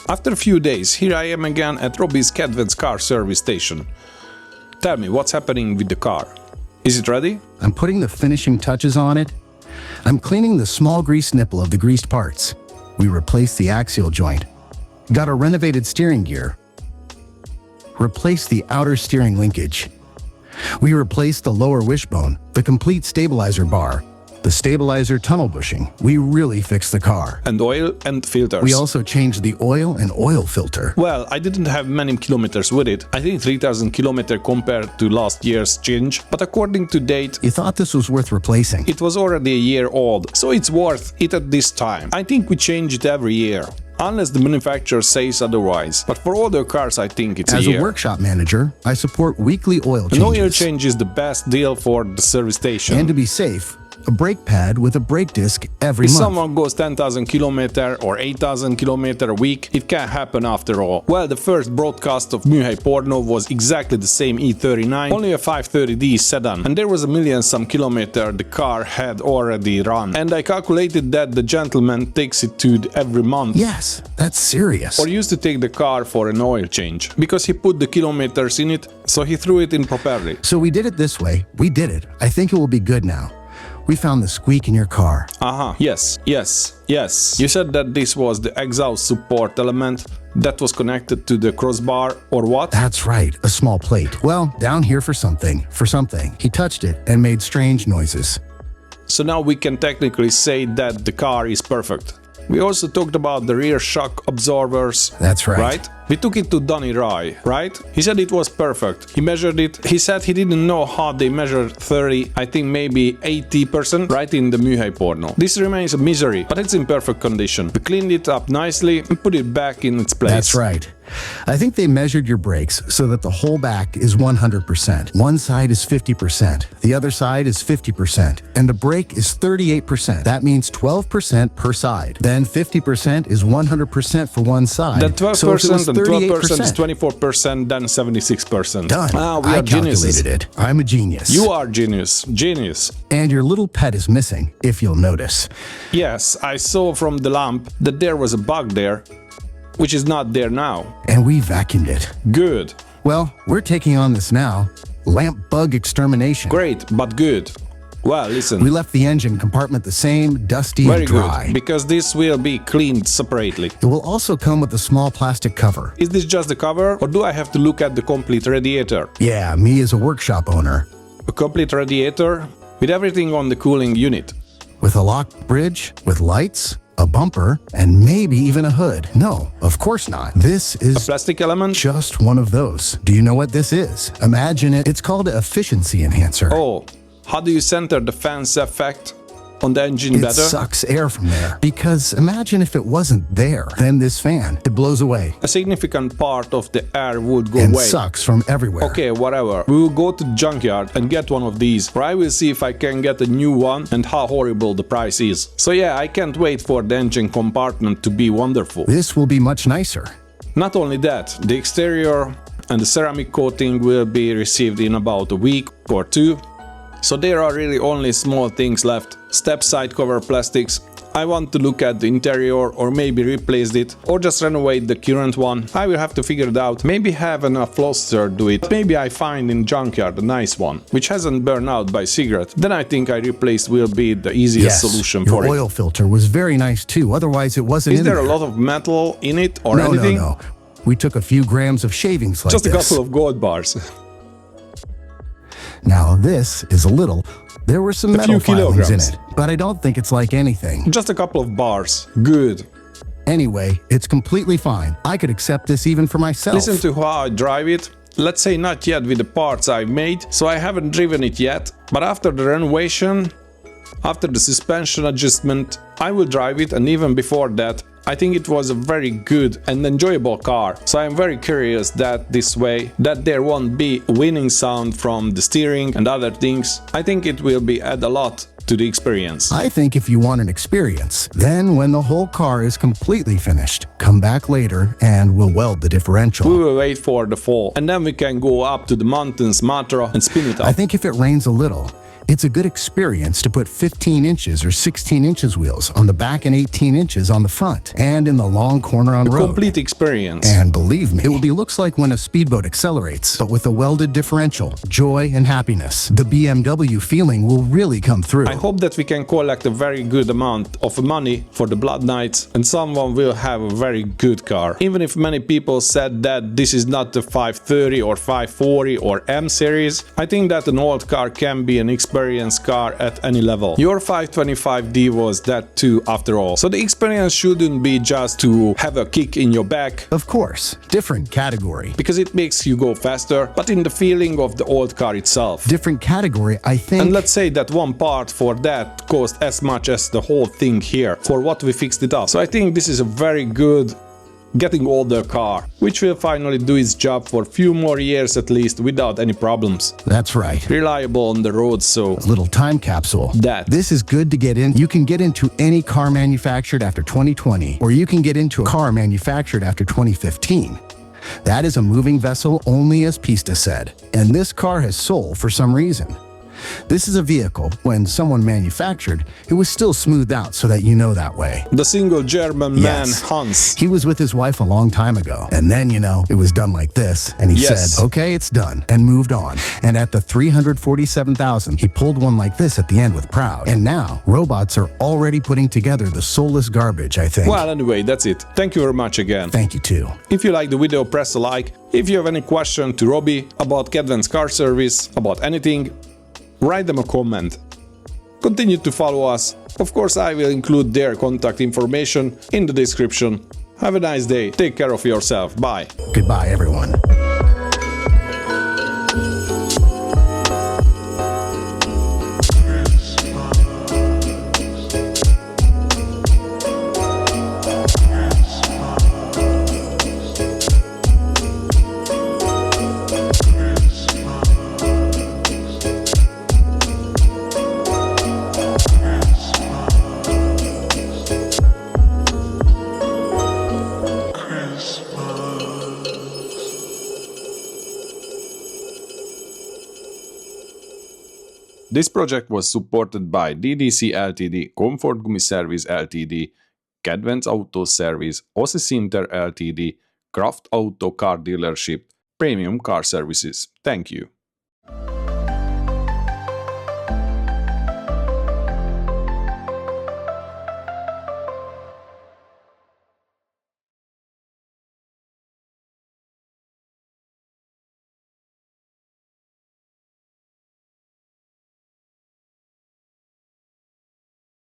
After a few days, here I am again at Robi's Kedvenc car service station. Tell me, what's happening with the car? Is it ready? I'm putting the finishing touches on it. I'm cleaning the small grease nipple of the greased parts. We replaced the axial joint. Got a renovated steering gear. Replaced the outer steering linkage. We replaced the lower wishbone, the complete stabilizer bar, the stabilizer tunnel bushing. We really fixed the car. And oil and filters. We also changed the oil and oil filter. Well, I didn't have many kilometers with it. I think 3,000 kilometers compared to last year's change. But according to date, You thought this was worth replacing. it was already a year old. So it's worth it at this time. I think we change it every year. Unless the manufacturer says otherwise. But for older cars, I think it's As a year. a workshop manager, I support weekly oil An changes. oil change is the best deal for the service station. And to be safe, a brake pad with a brake disc every If month. someone goes 10,000 kilometers or 8,000 kilometers a week, it can happen after all. Well, the first broadcast of Műhely Porno was exactly the same E39, only a 530D sedan, and there was a million some kilometer the car had already run. And I calculated that the gentleman takes it to every month. Yes, that's serious. Or used to take the car for an oil change, because he put the kilometers in it, so he threw it in properly. So we did it this way. We did it. I think it will be good now. We found the squeak in your car. Yes. You said that this was the exhaust support element that was connected to the crossbar, or what? That's right, a small plate. Well, down here for something. He touched it and made strange noises. So now we can technically say that the car is perfect. We also talked about the rear shock absorbers. That's right. We took it to Donny Rai, right? He said it was perfect. He measured it. He said he didn't know how they measured 30, I think maybe 80%, right in the Műhely Porno. This remains a misery, but it's in perfect condition. We cleaned it up nicely and put it back in its place. That's right. I think they measured your brakes so that the whole back is 100%. One side is 50%, the other side is 50%, and the brake is 38%. That means 12% per side. Then 50% is 100% for one side. Then 12% so if it was and 12% is 38%. 24%, then 76%. Done. We I are geniuses. calculated it. I'm a genius. You are genius. And your little pet is missing, if you'll notice. Yes, I saw from the lamp that there was a bug there, which is not there now. And we vacuumed it. Good. Well, we're taking on this now. Lamp bug extermination. Great, but good. Well, listen. We left the engine compartment the same, dusty Very and dry. good, because this will be cleaned separately. It will also come with a small plastic cover. Is this just the cover, or do I have to look at the complete radiator? Yeah, me as a workshop owner. A complete radiator with everything on the cooling unit. With a locked bridge, with lights, a bumper, and maybe even a hood. No, of course not. This A is plastic element? just one of those. Do you know what this is? Imagine it. It's called an efficiency enhancer. Oh, how do you center the fans effect on the engine It better? sucks air from there. Because imagine if it wasn't there, then this fan, it blows away A significant part of the air would go and away. sucks from everywhere. Okay, whatever. We will go to the junkyard and get one of these, or I will see if I can get a new one and how horrible the price is. So yeah, I can't wait for the engine compartment to be wonderful. This will be much nicer. Not only that, the exterior and the ceramic coating will be received in about a week or two. So there are really only small things left. Step side cover plastics. I want to look at the interior, or maybe replace it, or just renovate the current one. I will have to figure it out. Maybe have an upholsterer do it. Maybe I find in junkyard a nice one, which hasn't burned out by cigarette. Then I think I replaced will be the easiest solution your for it. oil filter was very nice too. Otherwise, it wasn't Is in there a lot of metal in it or No, anything? no. We took a few grams of shavings like Just a this. couple of gold bars. Now this is a little. There were some A metal few filings in kilograms. it, but I don't think it's like anything. Just a couple of bars. Good. Anyway, it's completely fine. I could accept this even for myself. Listen to how I drive it. Let's say not yet with the parts I've made, so I haven't driven it yet, but after the renovation, after the suspension adjustment, I will drive it, and even before that, I think it was a very good and enjoyable car. So I'm very curious that this way, that there won't be a winning sound from the steering and other things. I think it will be add a lot to the experience. I think if you want an experience, then when the whole car is completely finished, come back later and we'll weld the differential. We will wait for the fall, and then we can go up to the mountains, Matra, and spin it up. I think if it rains a little, It's a good experience to put 15 inches or 16 inches wheels on the back and 18 inches on the front and in the long corner on the road. Complete experience. And believe me, it will be looks like when a speedboat accelerates, but with a welded differential, joy and happiness. The BMW feeling will really come through. I hope that we can collect a very good amount of money for the Blood Knights and someone will have a very good car. Even if many people said that this is not the 530 or 540 or M series, I think that an old car can be an experienced car at any level. Your 525D was that too after all. So the experience shouldn't be just to have a kick in your back. Of course, different category. Because it makes you go faster, but in the feeling of the old car itself. Different category, I think. And let's say that one part for that cost as much as the whole thing here for what we fixed it up. So I think this is a very good getting older car, which will finally do its job for a few more years at least without any problems. That's right. Reliable on the road, so A little time capsule. that. This is good to get in. You can get into any car manufactured after 2020, or you can get into a car manufactured after 2015. That is a moving vessel only as Pista said, and this car has soul for some reason. This is a vehicle, when someone manufactured, it was still smoothed out so that you know that way. The single German man, Yes. Hans. He was with his wife a long time ago, and then, it was done like this, and he Yes. said, okay, it's done, and moved on. And at the 347,000, he pulled one like this at the end with Proud. And now, robots are already putting together the soulless garbage, I think. Well, anyway, that's it. Thank you very much again. Thank you too. If you like the video, press a like. If you have any question to Robi about Kedvenc Car Service, about anything, write them a comment. Continue to follow us. Of course, I will include their contact information in the description. Have a nice day. Take care of yourself. Bye. Goodbye, everyone. This project was supported by DDC Ltd, Comfort Gumi Service Ltd, Kedvenc Auto Service, Ossi Sinter Ltd, Craft Auto Car Dealership, Premium Car Services. Thank you.